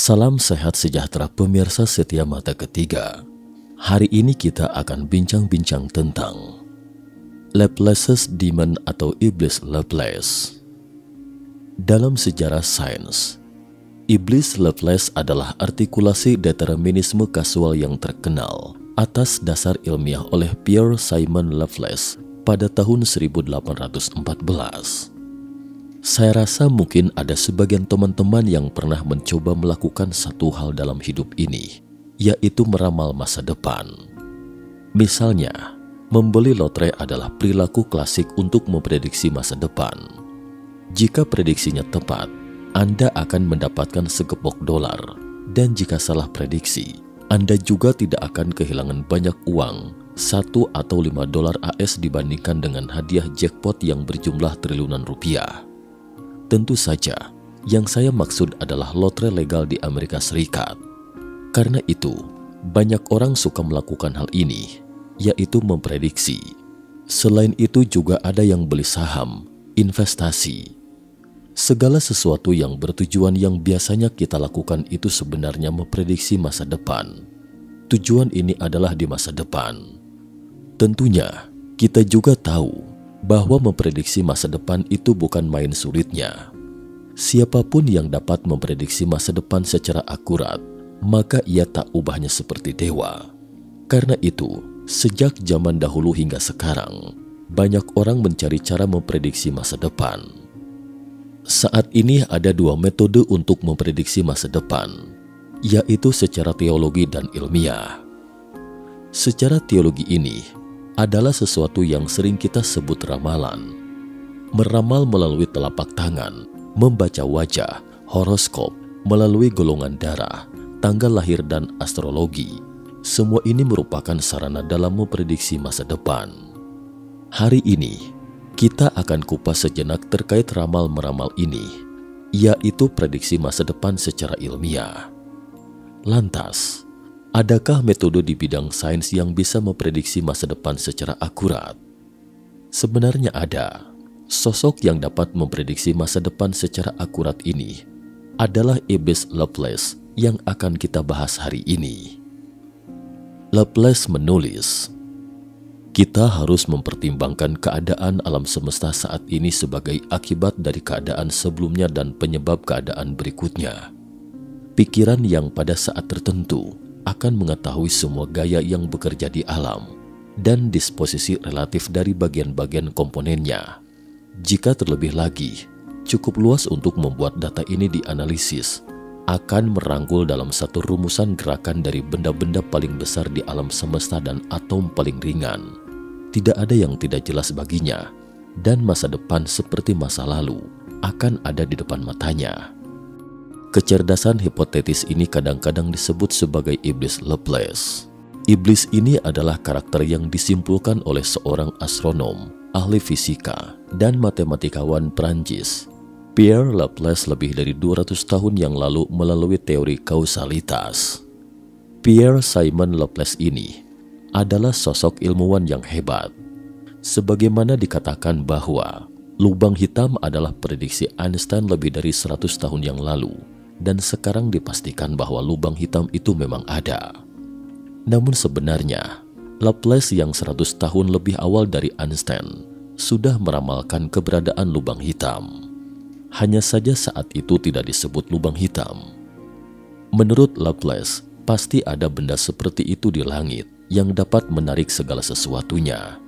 Salam sehat sejahtera pemirsa setia mata ketiga. Hari ini kita akan bincang-bincang tentang Laplace's Demon atau Iblis Laplace. Dalam sejarah sains, Iblis Laplace adalah artikulasi determinisme kasual yang terkenal atas dasar ilmiah oleh Pierre Simon Laplace pada tahun 1814. Saya rasa mungkin ada sebagian teman-teman yang pernah mencoba melakukan satu hal dalam hidup ini, yaitu meramal masa depan. Misalnya, membeli lotre adalah perilaku klasik untuk memprediksi masa depan. Jika prediksinya tepat, Anda akan mendapatkan segepok dolar, dan jika salah prediksi, Anda juga tidak akan kehilangan banyak uang, 1 atau 5 dolar AS dibandingkan dengan hadiah jackpot yang berjumlah triliunan rupiah. Tentu saja, yang saya maksud adalah lotre legal di Amerika Serikat. Karena itu, banyak orang suka melakukan hal ini, yaitu memprediksi. Selain itu juga ada yang beli saham, investasi. Segala sesuatu yang bertujuan yang biasanya kita lakukan itu sebenarnya memprediksi masa depan. Tujuan ini adalah di masa depan. Tentunya, kita juga tahu bahwa memprediksi masa depan itu bukan main sulitnya. Siapapun yang dapat memprediksi masa depan secara akurat, maka ia tak ubahnya seperti dewa. Karena itu, sejak zaman dahulu hingga sekarang, banyak orang mencari cara memprediksi masa depan. Saat ini ada dua metode untuk memprediksi masa depan, yaitu secara teologi dan ilmiah. Secara teologi ini adalah sesuatu yang sering kita sebut ramalan. Meramal melalui telapak tangan, membaca wajah, horoskop, melalui golongan darah, tanggal lahir dan astrologi. Semua ini merupakan sarana dalam memprediksi masa depan. Hari ini, kita akan kupas sejenak terkait ramal-meramal ini, yaitu prediksi masa depan secara ilmiah. Lantas, adakah metode di bidang sains yang bisa memprediksi masa depan secara akurat? Sebenarnya ada. Sosok yang dapat memprediksi masa depan secara akurat ini adalah Iblis Laplace yang akan kita bahas hari ini. Laplace menulis, "Kita harus mempertimbangkan keadaan alam semesta saat ini sebagai akibat dari keadaan sebelumnya dan penyebab keadaan berikutnya. Pikiran yang pada saat tertentu akan mengetahui semua gaya yang bekerja di alam dan disposisi relatif dari bagian-bagian komponennya. Jika terlebih lagi, cukup luas untuk membuat data ini dianalisis, akan merangkul dalam satu rumusan gerakan dari benda-benda paling besar di alam semesta dan atom paling ringan. Tidak ada yang tidak jelas baginya, dan masa depan seperti masa lalu akan ada di depan matanya." Kecerdasan hipotetis ini kadang-kadang disebut sebagai Iblis Laplace. Iblis ini adalah karakter yang disimpulkan oleh seorang astronom, ahli fisika, dan matematikawan Prancis, Pierre Laplace lebih dari 200 tahun yang lalu melalui teori kausalitas. Pierre Simon Laplace ini adalah sosok ilmuwan yang hebat. Sebagaimana dikatakan bahwa lubang hitam adalah prediksi Einstein lebih dari 100 tahun yang lalu, dan sekarang dipastikan bahwa lubang hitam itu memang ada. Namun sebenarnya, Laplace yang 100 tahun lebih awal dari Einstein sudah meramalkan keberadaan lubang hitam. Hanya saja saat itu tidak disebut lubang hitam. Menurut Laplace, pasti ada benda seperti itu di langit yang dapat menarik segala sesuatunya.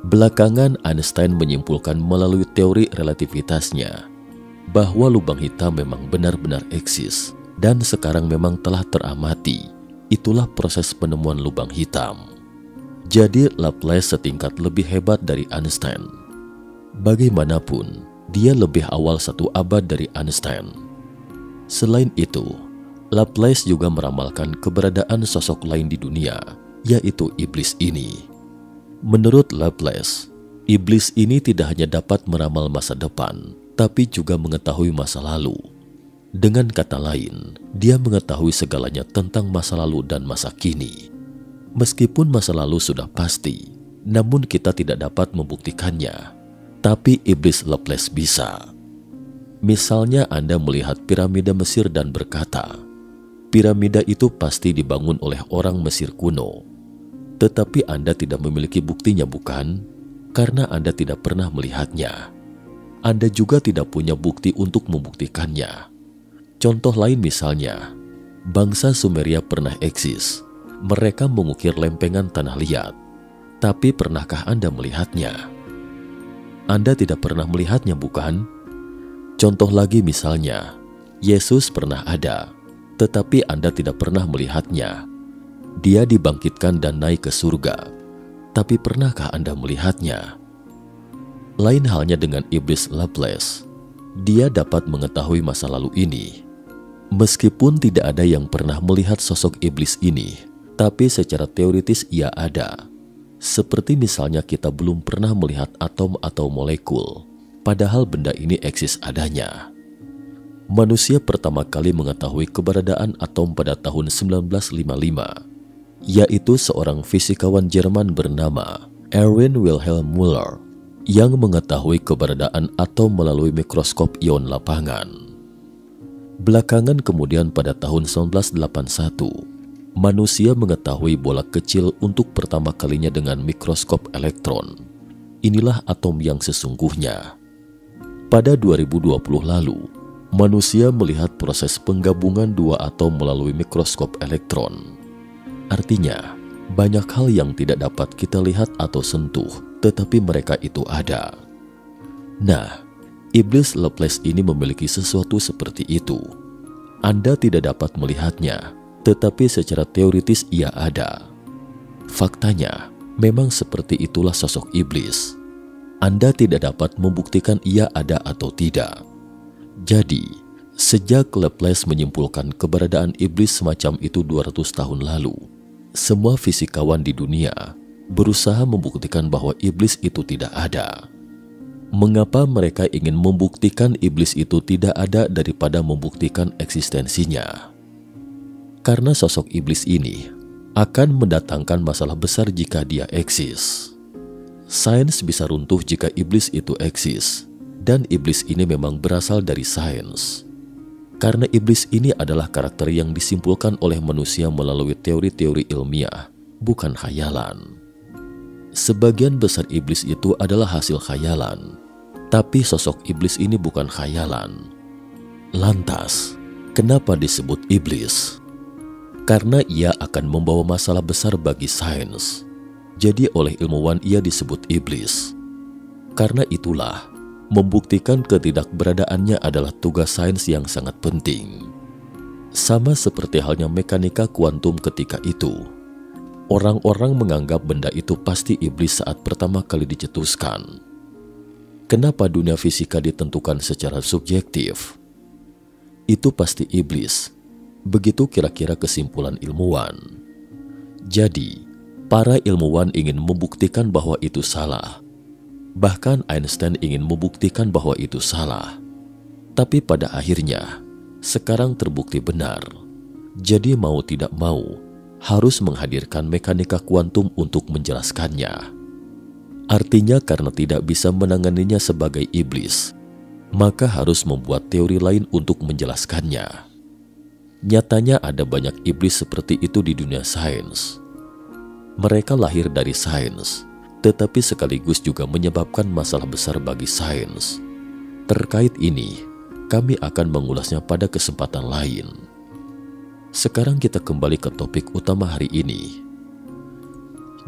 Belakangan Einstein menyimpulkan melalui teori relativitasnya bahwa lubang hitam memang benar-benar eksis dan sekarang memang telah teramati. Itulah proses penemuan lubang hitam. Jadi Laplace setingkat lebih hebat dari Einstein. Bagaimanapun, dia lebih awal 1 abad dari Einstein. Selain itu, Laplace juga meramalkan keberadaan sosok lain di dunia, yaitu iblis ini. Menurut Laplace, iblis ini tidak hanya dapat meramal masa depan, tapi juga mengetahui masa lalu. Dengan kata lain, dia mengetahui segalanya tentang masa lalu dan masa kini. Meskipun masa lalu sudah pasti, namun kita tidak dapat membuktikannya. Tapi Iblis Laplace bisa. Misalnya Anda melihat piramida Mesir dan berkata, Piramida itu pasti dibangun oleh orang Mesir kuno. Tetapi Anda tidak memiliki buktinya, bukan? Karena Anda tidak pernah melihatnya. Anda juga tidak punya bukti untuk membuktikannya. Contoh lain misalnya, bangsa Sumeria pernah eksis. Mereka mengukir lempengan tanah liat. Tapi pernahkah Anda melihatnya? Anda tidak pernah melihatnya, bukan? Contoh lagi misalnya, Yesus pernah ada, tetapi Anda tidak pernah melihatnya. Dia dibangkitkan dan naik ke surga. Tapi pernahkah Anda melihatnya? Lain halnya dengan iblis Laplace. Dia dapat mengetahui masa lalu ini. Meskipun tidak ada yang pernah melihat sosok iblis ini, tapi secara teoritis ia ada. Seperti misalnya kita belum pernah melihat atom atau molekul, padahal benda ini eksis adanya. Manusia pertama kali mengetahui keberadaan atom pada tahun 1955, yaitu seorang fisikawan Jerman bernama Erwin Wilhelm Müller yang mengetahui keberadaan atom melalui mikroskop ion lapangan. Belakangan kemudian pada tahun 1981, manusia mengetahui bola kecil untuk pertama kalinya dengan mikroskop elektron. Inilah atom yang sesungguhnya. Pada 2020 lalu, manusia melihat proses penggabungan dua atom melalui mikroskop elektron. Artinya, banyak hal yang tidak dapat kita lihat atau sentuh, tetapi mereka itu ada. Nah, iblis Laplace ini memiliki sesuatu seperti itu. Anda tidak dapat melihatnya, tetapi secara teoritis ia ada. Faktanya, memang seperti itulah sosok iblis. Anda tidak dapat membuktikan ia ada atau tidak. Jadi, sejak Laplace menyimpulkan keberadaan iblis semacam itu 200 tahun lalu, semua fisikawan di dunia berusaha membuktikan bahwa iblis itu tidak ada. Mengapa mereka ingin membuktikan iblis itu tidak ada daripada membuktikan eksistensinya? Karena sosok iblis ini akan mendatangkan masalah besar jika dia eksis. Sains bisa runtuh jika iblis itu eksis, dan iblis ini memang berasal dari sains. Karena iblis ini adalah karakter yang disimpulkan oleh manusia melalui teori-teori ilmiah, bukan khayalan. Sebagian besar iblis itu adalah hasil khayalan, tapi sosok iblis ini bukan khayalan. Lantas, kenapa disebut iblis? Karena ia akan membawa masalah besar bagi sains. Jadi oleh ilmuwan ia disebut iblis. Karena itulah, membuktikan ketidakberadaannya adalah tugas sains yang sangat penting. Sama seperti halnya mekanika kuantum ketika itu. Orang-orang menganggap benda itu pasti iblis saat pertama kali dicetuskan. Kenapa dunia fisika ditentukan secara subjektif? Itu pasti iblis. Begitu kira-kira kesimpulan ilmuwan. Jadi, para ilmuwan ingin membuktikan bahwa itu salah. Bahkan Einstein ingin membuktikan bahwa itu salah. Tapi pada akhirnya, sekarang terbukti benar. Jadi mau tidak mau, harus menghadirkan mekanika kuantum untuk menjelaskannya. Artinya karena tidak bisa menanganinya sebagai iblis, maka harus membuat teori lain untuk menjelaskannya. Nyatanya ada banyak iblis seperti itu di dunia sains. Mereka lahir dari sains, tetapi sekaligus juga menyebabkan masalah besar bagi sains. Terkait ini, kami akan mengulasnya pada kesempatan lain. Sekarang kita kembali ke topik utama hari ini.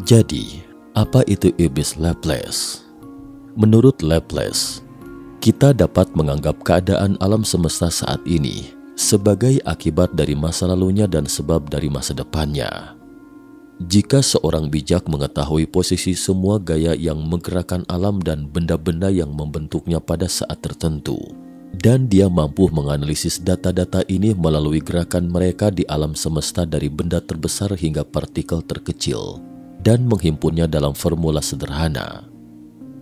Jadi, apa itu iblis Laplace? Menurut Laplace, kita dapat menganggap keadaan alam semesta saat ini sebagai akibat dari masa lalunya dan sebab dari masa depannya. Jika seorang bijak mengetahui posisi semua gaya yang menggerakkan alam dan benda-benda yang membentuknya pada saat tertentu, dan dia mampu menganalisis data-data ini melalui gerakan mereka di alam semesta dari benda terbesar hingga partikel terkecil, dan menghimpunnya dalam formula sederhana,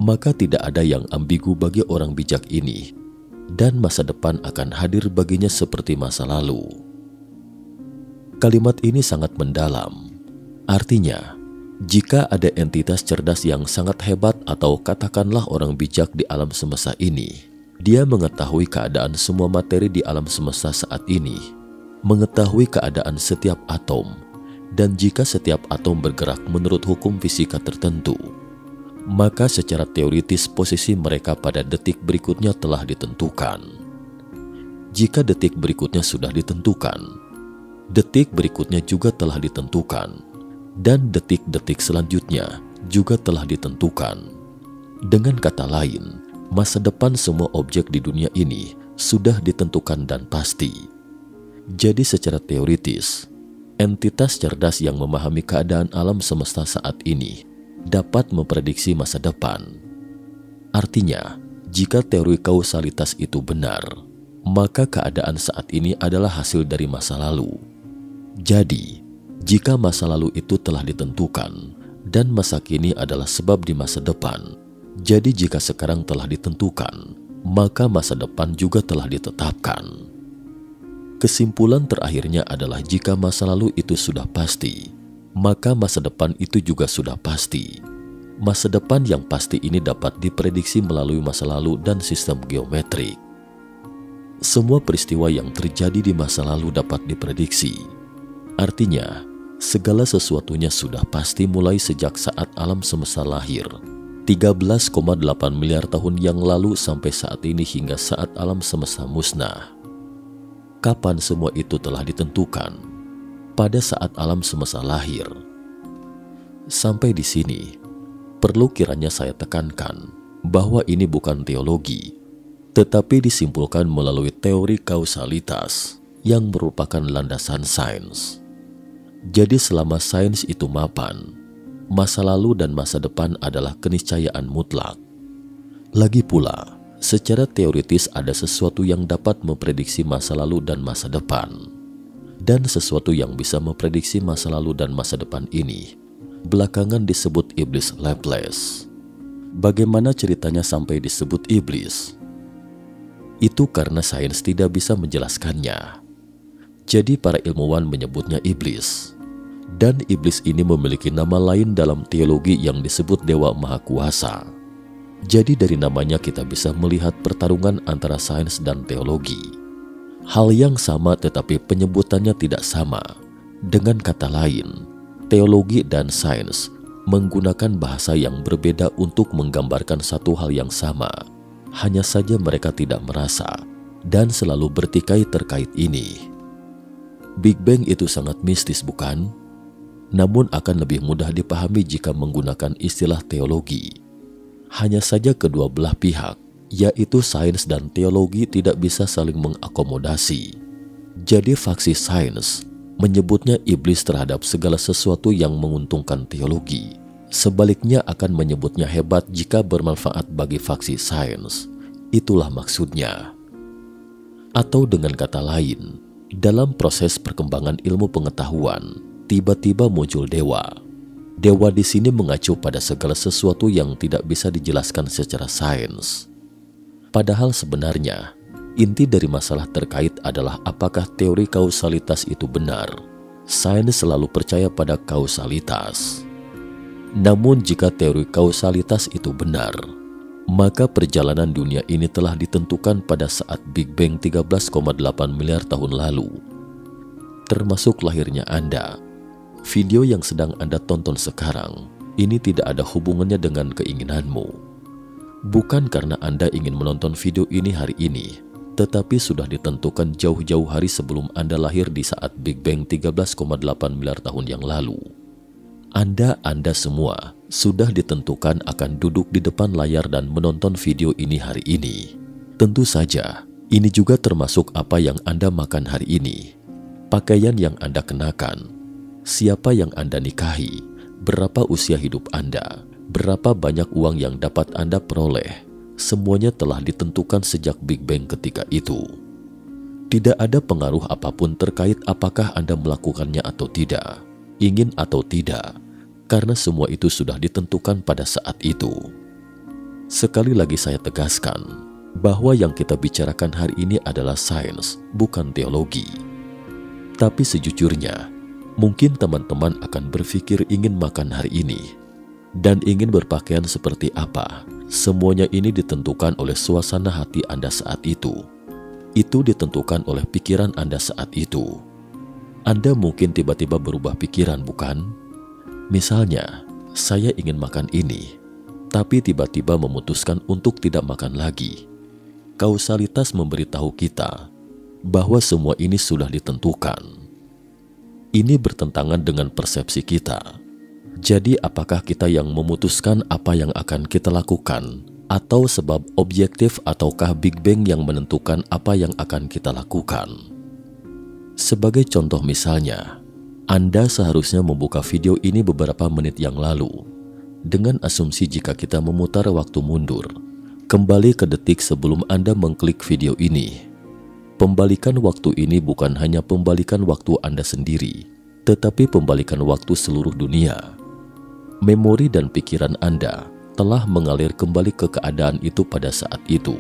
maka tidak ada yang ambigu bagi orang bijak ini, dan masa depan akan hadir baginya seperti masa lalu. Kalimat ini sangat mendalam. Artinya, jika ada entitas cerdas yang sangat hebat atau katakanlah orang bijak di alam semesta ini, dia mengetahui keadaan semua materi di alam semesta saat ini, mengetahui keadaan setiap atom, dan jika setiap atom bergerak menurut hukum fisika tertentu, maka secara teoritis posisi mereka pada detik berikutnya telah ditentukan. Jika detik berikutnya sudah ditentukan, detik berikutnya juga telah ditentukan, dan detik-detik selanjutnya juga telah ditentukan. Dengan kata lain, masa depan semua objek di dunia ini sudah ditentukan dan pasti. Jadi secara teoritis, entitas cerdas yang memahami keadaan alam semesta saat ini dapat memprediksi masa depan. Artinya, jika teori kausalitas itu benar, maka keadaan saat ini adalah hasil dari masa lalu. Jadi, jika masa lalu itu telah ditentukan dan masa kini adalah sebab di masa depan, jadi jika sekarang telah ditentukan, maka masa depan juga telah ditetapkan. Kesimpulan terakhirnya adalah jika masa lalu itu sudah pasti, maka masa depan itu juga sudah pasti. Masa depan yang pasti ini dapat diprediksi melalui masa lalu dan sistem geometrik. Semua peristiwa yang terjadi di masa lalu dapat diprediksi. Artinya, segala sesuatunya sudah pasti mulai sejak saat alam semesta lahir, 13,8 miliar tahun yang lalu sampai saat ini hingga saat alam semesta musnah. Kapan semua itu telah ditentukan? Pada saat alam semesta lahir. Sampai di sini, perlu kiranya saya tekankan bahwa ini bukan teologi, tetapi disimpulkan melalui teori kausalitas yang merupakan landasan sains. Jadi selama sains itu mapan, masa lalu dan masa depan adalah keniscayaan mutlak. Lagi pula, secara teoritis ada sesuatu yang dapat memprediksi masa lalu dan masa depan. Dan sesuatu yang bisa memprediksi masa lalu dan masa depan ini belakangan disebut iblis Laplace. Bagaimana ceritanya sampai disebut iblis? Itu karena sains tidak bisa menjelaskannya. Jadi para ilmuwan menyebutnya iblis. Dan iblis ini memiliki nama lain dalam teologi yang disebut Dewa Maha Kuasa. Jadi dari namanya kita bisa melihat pertarungan antara sains dan teologi. Hal yang sama tetapi penyebutannya tidak sama. Dengan kata lain, teologi dan sains menggunakan bahasa yang berbeda untuk menggambarkan satu hal yang sama. Hanya saja mereka tidak merasa dan selalu bertikai terkait ini. Big Bang itu sangat mistis, bukan? Namun akan lebih mudah dipahami jika menggunakan istilah teologi. Hanya saja kedua belah pihak, yaitu sains dan teologi, tidak bisa saling mengakomodasi. Jadi faksi sains menyebutnya iblis terhadap segala sesuatu yang menguntungkan teologi. Sebaliknya akan menyebutnya hebat jika bermanfaat bagi faksi sains. Itulah maksudnya. Atau dengan kata lain, dalam proses perkembangan ilmu pengetahuan, tiba-tiba muncul dewa. Dewa di sini mengacu pada segala sesuatu yang tidak bisa dijelaskan secara sains. Padahal sebenarnya, inti dari masalah terkait adalah apakah teori kausalitas itu benar. Sains selalu percaya pada kausalitas. Namun jika teori kausalitas itu benar, maka perjalanan dunia ini telah ditentukan pada saat Big Bang 13,8 miliar tahun lalu. Termasuk lahirnya Anda. Video yang sedang Anda tonton sekarang, ini tidak ada hubungannya dengan keinginanmu. Bukan karena Anda ingin menonton video ini hari ini, tetapi sudah ditentukan jauh-jauh hari sebelum Anda lahir di saat Big Bang 13,8 miliar tahun yang lalu. Anda semua sudah ditentukan akan duduk di depan layar dan menonton video ini hari ini. Tentu saja, ini juga termasuk apa yang Anda makan hari ini, pakaian yang Anda kenakan, siapa yang Anda nikahi, berapa usia hidup Anda, berapa banyak uang yang dapat Anda peroleh, semuanya telah ditentukan sejak Big Bang ketika itu. Tidak ada pengaruh apapun terkait apakah Anda melakukannya atau tidak, ingin atau tidak, karena semua itu sudah ditentukan pada saat itu. Sekali lagi saya tegaskan, bahwa yang kita bicarakan hari ini adalah sains, bukan teologi. Tapi sejujurnya, mungkin teman-teman akan berpikir ingin makan hari ini, dan ingin berpakaian seperti apa. Semuanya ini ditentukan oleh suasana hati Anda saat itu. Itu ditentukan oleh pikiran Anda saat itu. Anda mungkin tiba-tiba berubah pikiran, bukan? Misalnya, saya ingin makan ini, tapi tiba-tiba memutuskan untuk tidak makan lagi. Kausalitas memberitahu kita bahwa semua ini sudah ditentukan. Ini bertentangan dengan persepsi kita. Jadi apakah kita yang memutuskan apa yang akan kita lakukan, atau sebab objektif ataukah Big Bang yang menentukan apa yang akan kita lakukan? Sebagai contoh misalnya, Anda seharusnya membuka video ini beberapa menit yang lalu, dengan asumsi jika kita memutar waktu mundur, kembali ke detik sebelum Anda mengklik video ini. Pembalikan waktu ini bukan hanya pembalikan waktu Anda sendiri, tetapi pembalikan waktu seluruh dunia. Memori dan pikiran Anda telah mengalir kembali ke keadaan itu pada saat itu.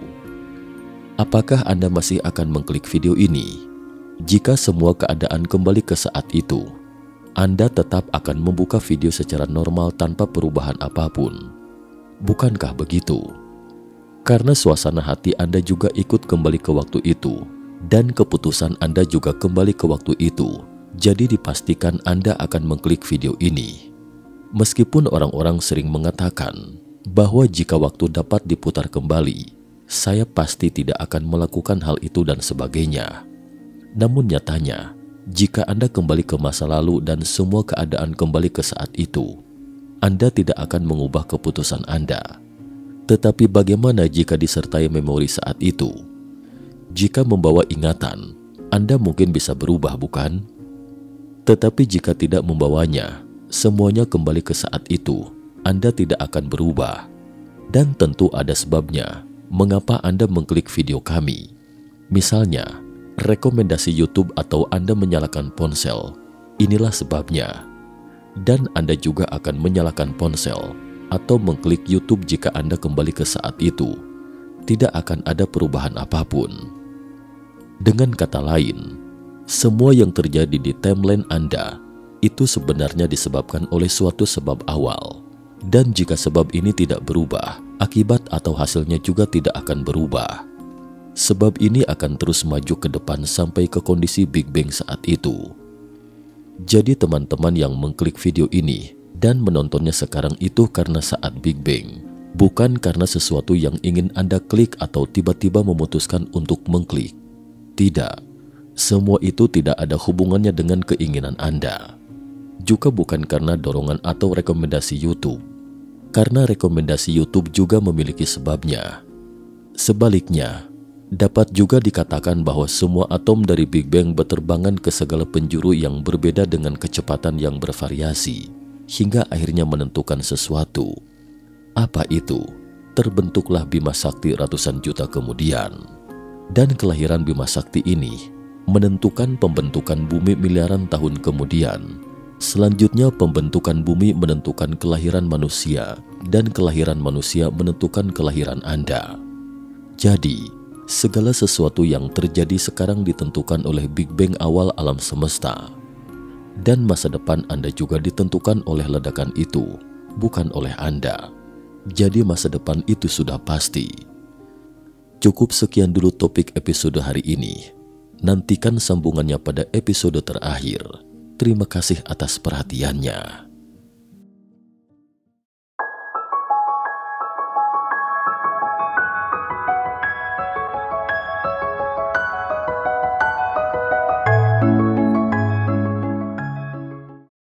Apakah Anda masih akan mengklik video ini? Jika semua keadaan kembali ke saat itu, Anda tetap akan membuka video secara normal tanpa perubahan apapun. Bukankah begitu? Karena suasana hati Anda juga ikut kembali ke waktu itu, dan keputusan Anda juga kembali ke waktu itu. Jadi dipastikan Anda akan mengklik video ini. Meskipun orang-orang sering mengatakan bahwa jika waktu dapat diputar kembali, saya pasti tidak akan melakukan hal itu dan sebagainya. Namun nyatanya, jika Anda kembali ke masa lalu dan semua keadaan kembali ke saat itu, Anda tidak akan mengubah keputusan Anda. Tetapi bagaimana jika disertai memori saat itu? Jika membawa ingatan, Anda mungkin bisa berubah, bukan? Tetapi jika tidak membawanya, semuanya kembali ke saat itu, Anda tidak akan berubah. Dan tentu ada sebabnya mengapa Anda mengklik video kami. Misalnya, rekomendasi YouTube atau Anda menyalakan ponsel. Inilah sebabnya. Dan Anda juga akan menyalakan ponsel atau mengklik YouTube jika Anda kembali ke saat itu. Tidak akan ada perubahan apapun. Dengan kata lain, semua yang terjadi di timeline Anda itu sebenarnya disebabkan oleh suatu sebab awal. Dan jika sebab ini tidak berubah, akibat atau hasilnya juga tidak akan berubah. Sebab ini akan terus maju ke depan sampai ke kondisi Big Bang saat itu. Jadi teman-teman yang mengklik video ini dan menontonnya sekarang itu karena saat Big Bang, bukan karena sesuatu yang ingin Anda klik atau tiba-tiba memutuskan untuk mengklik. Tidak, semua itu tidak ada hubungannya dengan keinginan Anda. Juga bukan karena dorongan atau rekomendasi YouTube, karena rekomendasi YouTube juga memiliki sebabnya. Sebaliknya, dapat juga dikatakan bahwa semua atom dari Big Bang berterbangan ke segala penjuru yang berbeda dengan kecepatan yang bervariasi, hingga akhirnya menentukan sesuatu. Apa itu? Terbentuklah Bima Sakti ratusan juta kemudian. Dan kelahiran Bima Sakti ini menentukan pembentukan bumi miliaran tahun kemudian. Selanjutnya pembentukan bumi menentukan kelahiran manusia, dan kelahiran manusia menentukan kelahiran Anda. Jadi, segala sesuatu yang terjadi sekarang ditentukan oleh Big Bang awal alam semesta. Dan masa depan Anda juga ditentukan oleh ledakan itu, bukan oleh Anda. Jadi masa depan itu sudah pasti. Cukup sekian dulu topik episode hari ini. Nantikan sambungannya pada episode terakhir. Terima kasih atas perhatiannya.